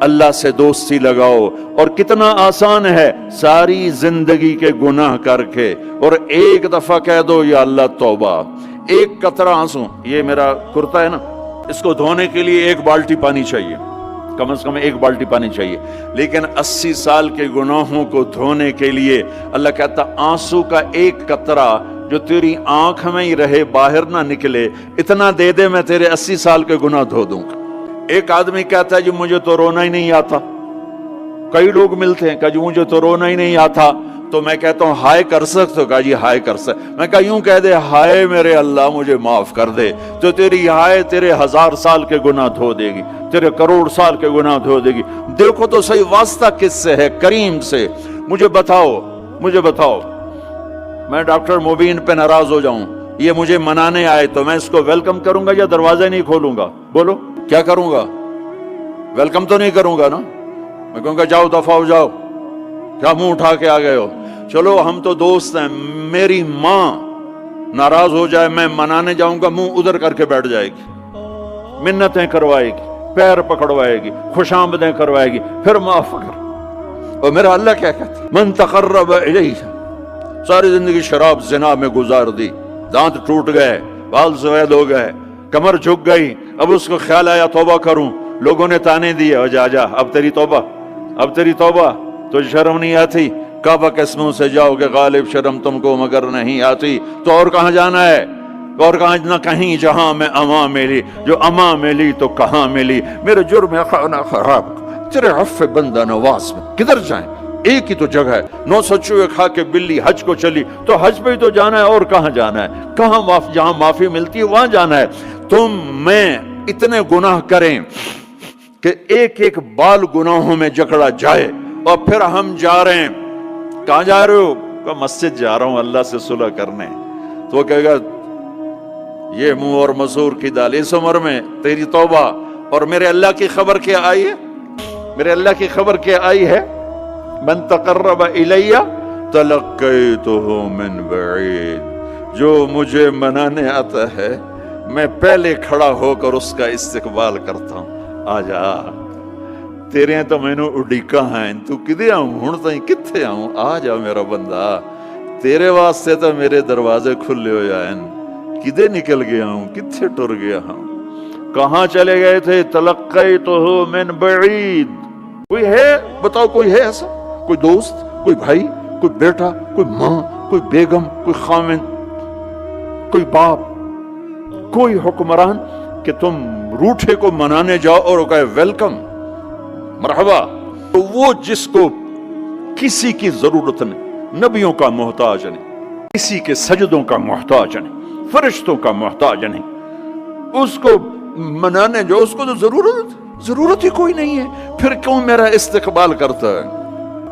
اللہ سے دوستی لگاؤ، اور کتنا آسان ہے ساری زندگی کے گناہ کر کے اور ایک دفعہ کہہ دو یا اللہ توبہ. ایک قطرہ آنسو، یہ میرا کرتا ہے نا، اس کو دھونے کے لیے 1 بالٹی پانی چاہیے، کم از کم 1 بالٹی پانی چاہیے، لیکن 80 سال کے گناہوں کو دھونے کے لیے اللہ کہتا آنسو کا 1 قطرہ جو تیری آنکھ میں ہی رہے، باہر نہ نکلے، اتنا دے دے میں تیرے 80 سال کے گناہ دھو دوں گا. ایک آدمی کہتا ہے جی مجھے تو رونا ہی نہیں آتا. کئی لوگ ملتے ہیں کہ جی مجھے تو رونا ہی نہیں آتا، تو میں کہتا ہوں ہائے کر سکتے ہو؟ کہا جی ہائے کر سکتے. میں کہا یوں کہہ دے ہائے میرے اللہ مجھے معاف کر دے، تو تیری ہائے تیرے 1000 سال کے گناہ دھو دے گی، تیرے کروڑ سال کے گناہ دھو دے گی. دیکھو تو صحیح واسطہ کس سے ہے؟ کریم سے. مجھے بتاؤ میں ڈاکٹر مبین پہ ناراض ہو جاؤں، یہ مجھے منانے آئے تو میں اس کو ویلکم کروں گا یا دروازہ نہیں کھولوں گا؟ بولو کیا کروں گا؟ ویلکم تو نہیں کروں گا نا، میں کہوں گا جاؤ دفعہ ہو جاؤ، کیا منہ اٹھا کے آ گئے ہو؟ چلو ہم تو دوست ہیں. میری ماں ناراض ہو جائے میں منانے جاؤں گا، منہ ادھر کر کے بیٹھ جائے گی، منتیں کروائے گی، پیر پکڑوائے گی، خوش آمدیں کروائے گی، پھر معاف کر. اور میرا اللہ کیا کہتا ہے؟ من تقرب الیہ. ساری زندگی شراب زنا میں گزار دی، دانت ٹوٹ گئے، بال سفید ہو گئے، کمر جھک گئی، اب اس کو خیال آیا توبہ کروں، لوگوں نے تانے دیے جا جا اب تیری توبہ تو شرم نہیں آتی؟ کعبہ کے اسموں سے جاؤ کہ غالب شرم تم کو مگر نہیں آتی. تو اور کہاں جانا ہے؟ اور کہاں نہ کہیں جہاں میں اما ملی، جو اما ملی تو کہاں ملی. میرے جرم خانہ خراب تیرے عفو بندہ نواز میں کدھر جائیں؟ ایک ہی تو جگہ ہے، 900 چوہے کھا کے بلی حج کو چلی، تو حج پہ ہی تو جانا ہے، اور کہاں جانا ہے؟ کہاں جہاں معافی ملتی ہے وہاں جانا ہے. تم میں اتنے گناہ کریں کہ ایک ایک بال گناہوں میں جکڑا جائے، اور پھر ہم جا رہے ہیں. کہاں جا رہے ہو؟ کہ مسجد جا رہا ہوں اللہ سے صلح کرنے. تو وہ کہے گا یہ منہ اور مسور کی دال، اس عمر میں تیری توبہ. اور میرے اللہ کی خبر کیا آئی ہے؟ میرے اللہ کی خبر کیا آئی ہے؟ من تقرب الیہ تلقیتہ من بعید. جو مجھے منانے آتا ہے میں پہلے کھڑا ہو کر اس کا استقبال کرتا ہوں. آجا تیرے تو مینوں اڈیکا ہیں، تو کدے آؤں ہن تائیں کتھے آؤں؟ آ جا میرا بندہ، تیرے واسطے تو میرے دروازے کھلے ہو جائیں. کدے نکل گیا ہوں، کتھے ٹر گیا ہوں، کہاں چلے گئے تھے؟ تلقیتہ من بعید. کوئی ہے بتاؤ، کوئی ہے ایسا؟ کوئی دوست، کوئی بھائی، کوئی بیٹا، کوئی ماں، کوئی بیگم، کوئی خامن، کوئی باپ، کوئی حکمران کہ تم روٹھے کو منانے جاؤ اور وہ کہے ویلکم مرحبا؟ تو وہ جس کو کسی کی ضرورت نہیں، نبیوں کا محتاج نہیں، کسی کے سجدوں کا محتاج نہیں، فرشتوں کا محتاج نہیں، اس کو منانے جو اس کو تو ضرورت ہی کوئی نہیں ہے، پھر کیوں میرا استقبال کرتا ہے؟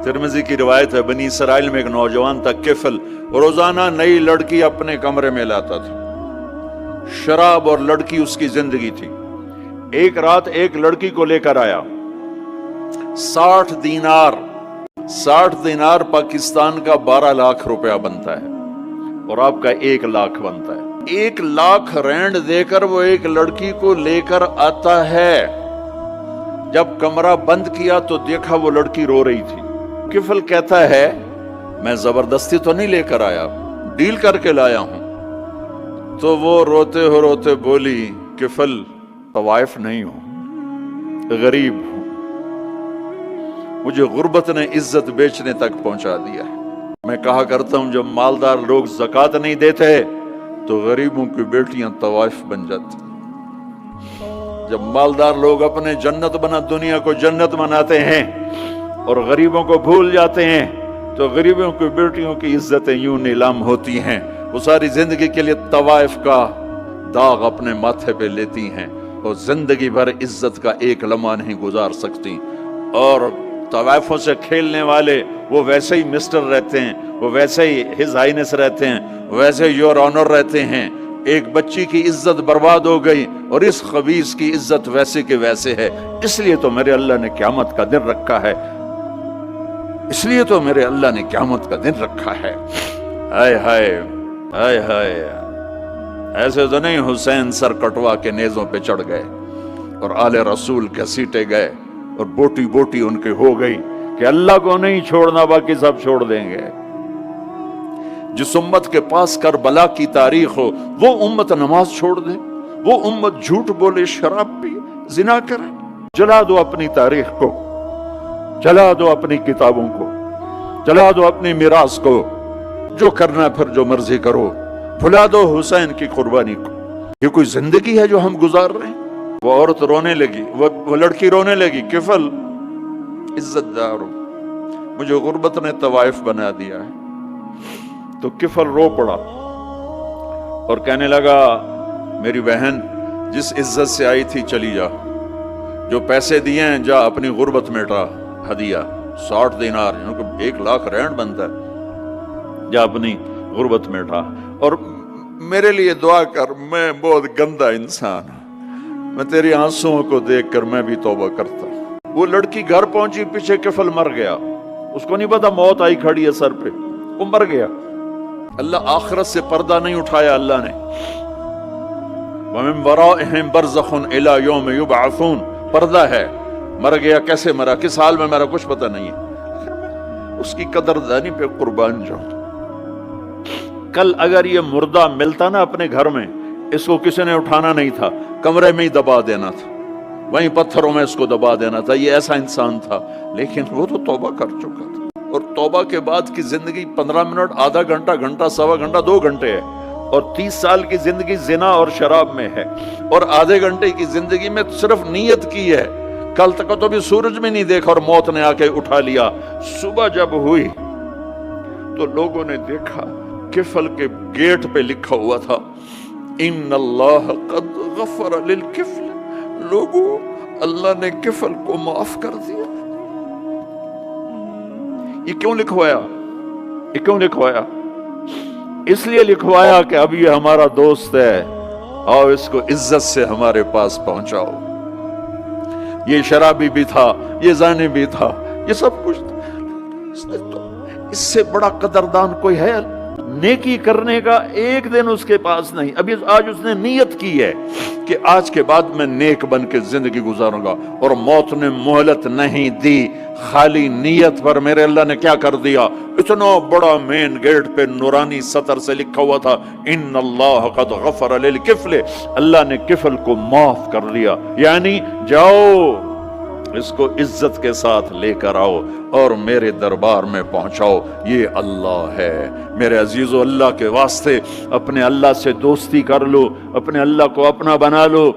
ترمذی کی روایت ہے، بنی اسرائیل میں ایک نوجوان تھا کفل، روزانہ نئی لڑکی اپنے کمرے میں لاتا تھا. شراب اور لڑکی اس کی زندگی تھی. ایک رات ایک لڑکی کو لے کر آیا. 60 دینار پاکستان کا 12 لاکھ روپیہ بنتا ہے، اور آپ کا 1 لاکھ بنتا ہے. 1 لاکھ رینڈ دے کر وہ ایک لڑکی کو لے کر آتا ہے. جب کمرہ بند کیا تو دیکھا وہ لڑکی رو رہی تھی. کفل کہتا ہے میں زبردستی تو نہیں لے کر آیا، ڈیل کر کے لایا ہوں. تو وہ روتے بولی کفل طوائف نہیں ہوں، غریب ہوں، مجھے غربت نے عزت بیچنے تک پہنچا دیا ہے. میں کہا کرتا ہوں جب مالدار لوگ زکوٰۃ نہیں دیتے تو غریبوں کی بیٹیاں طوائف بن جاتی. جب مالدار لوگ اپنے جنت بنا دنیا کو جنت بناتے ہیں اور غریبوں کو بھول جاتے ہیں تو غریبوں کی بیٹیوں کی عزتیں یوں نیلام ہوتی ہیں. وہ ساری زندگی کے لیے طوائف کا داغ اپنے ماتھے پہ لیتی ہیں اور زندگی بھر عزت کا ایک لمحہ نہیں گزار سکتی. اور طوائفوں سے کھیلنے والے وہ ویسے ہی مسٹر رہتے ہیں، وہ ویسے ہی ہز ہائنس رہتے ہیں، ویسے یور آنر رہتے ہیں. ایک بچی کی عزت برباد ہو گئی اور اس خبیث کی عزت ویسے کے ویسے ہے. اس لیے تو میرے اللہ نے قیامت کا دن رکھا ہے، اس لیے تو میرے اللہ نے قیامت کا دن رکھا ہے. ہائے ہائے ہائے ہائے، ایسے تو نہیں حسین سر کٹوا کے نیزوں پہ چڑھ گئے اور آل رسول گھسیٹے گئے اور بوٹی بوٹی ان کے ہو گئی کہ اللہ کو نہیں چھوڑنا باقی سب چھوڑ دیں گے۔ جس امت کے پاس کربلا کی تاریخ ہو وہ امت نماز چھوڑ دے، وہ امت جھوٹ بولے، شراب پی، زنا کرے۔ جلا دو اپنی تاریخ کو، جلا دو اپنی کتابوں کو، جلا دو اپنی میراث کو، جو کرنا پھر جو مرضی کرو، بھلا دو حسین کی قربانی کو۔ یہ کوئی زندگی ہے جو ہم گزار رہے ہیں؟ وہ عورت رونے لگی، وہ لڑکی رونے لگی، کفل عزت دار ہو، مجھے غربت نے طوائف بنا دیا ہے۔ تو کفل رو پڑا اور کہنے لگا میری بہن جس عزت سے آئی تھی چلی جا، جو پیسے دیے ہیں جا اپنی غربت مٹا، ہدیہ 60 دینار، 1,00,000 رینڈ بنتا ہے، جا اپنی غربت مٹا، اور میرے لیے دعا کر، میں بہت گندا انسان ہوں، میں تیری آنسوؤں کو دیکھ کر میں بھی توبہ کرتا ہوں۔ وہ لڑکی گھر پہنچی، پیچھے کفل مر گیا، اس کو نہیں پتا موت آئی کھڑی ہے سر پہ، وہ مر گیا۔ اللہ آخرت سے پردہ نہیں اٹھایا اللہ نے۔ وَمِن وَرَائِهِمْ بَرْزَخٌ إِلَى يَوْمِ يُبْعَثُونَ، پردہ ہے، مر گیا، کیسے مرا، کس حال میں مرا، کچھ پتہ نہیں ہے، اس کی قدردانی پہ قربان جاؤ۔ کل اگر یہ مردہ ملتا نا اپنے گھر میں، اس کو کسی نے اٹھانا نہیں تھا، کمرے میں ہی دبا دینا تھا، وہیں پتھروں میں اس کو دبا دینا تھا، یہ ایسا انسان تھا۔ لیکن وہ تو توبہ کر چکا تھا، اور توبہ کے بعد کی زندگی 15 منٹ، آدھا گھنٹہ، گھنٹہ، سوا گھنٹہ، 2 گھنٹے ہے، اور 30 سال کی زندگی زنا اور شراب میں ہے، اور آدھے گھنٹے کی زندگی میں صرف نیت کی ہے۔ کل تک تو بھی سورج میں نہیں دیکھا اور موت نے آ کے اٹھا لیا۔ صبح جب ہوئی تو لوگوں نے دیکھا کفل کے گیٹ پہ لکھا ہوا تھا ان اللہ قد غفر للکفل، لوگوں اللہ نے کفل کو معاف کر دیا۔ یہ کیوں لکھوایا؟ یہ کیوں لکھوایا؟ اس لیے لکھوایا کہ اب یہ ہمارا دوست ہے، آؤ اس کو عزت سے ہمارے پاس پہنچاؤ۔ یہ شرابی بھی تھا، یہ زانی بھی تھا، یہ سب کچھ تھا، اس سے بڑا قدردان کوئی ہے؟ نیکی کرنے کا ایک دن اس کے پاس نہیں۔ ابھی آج اس نے نیت کی ہے کہ آج کے بعد میں نیک بن کے زندگی گزاروں گا، اور موت نے مہلت نہیں دی، خالی نیت پر میرے اللہ نے کیا کر دیا، اتنا بڑا مین گیٹ پہ نورانی سطر سے لکھا ہوا تھا ان اللہ قد غفر للکفل، اللہ نے کفل کو معاف کر لیا۔ یعنی جاؤ اس کو عزت کے ساتھ لے کر آؤ اور میرے دربار میں پہنچاؤ، یہ اللہ ہے۔ میرے عزیزو، اللہ کے واسطے اپنے اللہ سے دوستی کر لو، اپنے اللہ کو اپنا بنا لو۔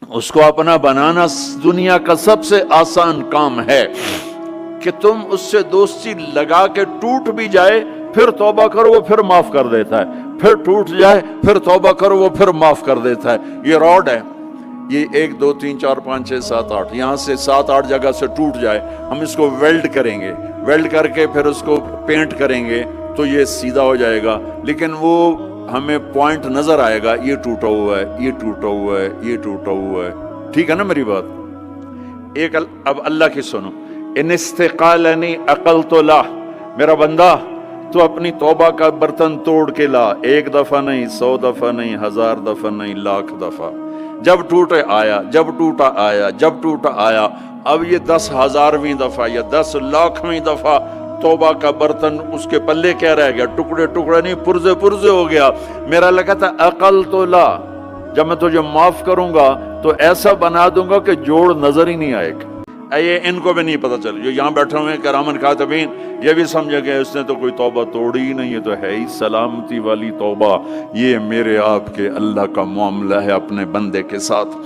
اس کو اپنا بنانا دنیا کا سب سے آسان کام ہے کہ تم اس سے دوستی لگا کے ٹوٹ بھی جائے پھر توبہ کرو وہ پھر معاف کر دیتا ہے، پھر ٹوٹ جائے پھر توبہ کرو وہ پھر معاف کر دیتا ہے۔ یہ راڈ ہے، یہ 1 2 3 4 5 6 7 8 یہاں سے 7 8 جگہ سے ٹوٹ جائے، ہم اس کو ویلڈ کریں گے، ویلڈ کر کے پھر اس کو پینٹ کریں گے تو یہ سیدھا ہو جائے گا، لیکن وہ ہمیں پوائنٹ نظر آئے گا، یہ ٹوٹا ہوا ہے، یہ ٹوٹا ہوا ہے، یہ ٹوٹا ہوا ہے۔ ٹھیک ہے نا میری بات؟ ایک اب اللہ کی سنو، ان استقالنی عقلت لا، میرا بندہ تو اپنی توبہ کا برتن توڑ کے لا، 1 دفعہ نہیں، 100 دفعہ نہیں، 1000 دفعہ نہیں، 1,00,000 دفعہ۔ جب ٹوٹے آیا، جب ٹوٹا آیا، جب ٹوٹا آیا، اب یہ 10,000ویں دفعہ یا 10,00,000ویں دفعہ توبہ کا برتن اس کے پلے کیا رہ گیا؟ ٹکڑے ٹکڑے نہیں، پرزے پرزے ہو گیا۔ میرا لگا تھا عقل تو لا، جب میں تجھے معاف کروں گا تو ایسا بنا دوں گا کہ جوڑ نظر ہی نہیں آئے گا۔ یہ ان کو بھی نہیں پتا چل، جو یہاں بیٹھے ہوئے ہیں کرامن کاتبین، یہ بھی سمجھے گئے اس نے تو کوئی توبہ توڑی ہی نہیں، یہ تو ہے ہی سلامتی والی توبہ۔ یہ میرے آپ کے اللہ کا معاملہ ہے اپنے بندے کے ساتھ۔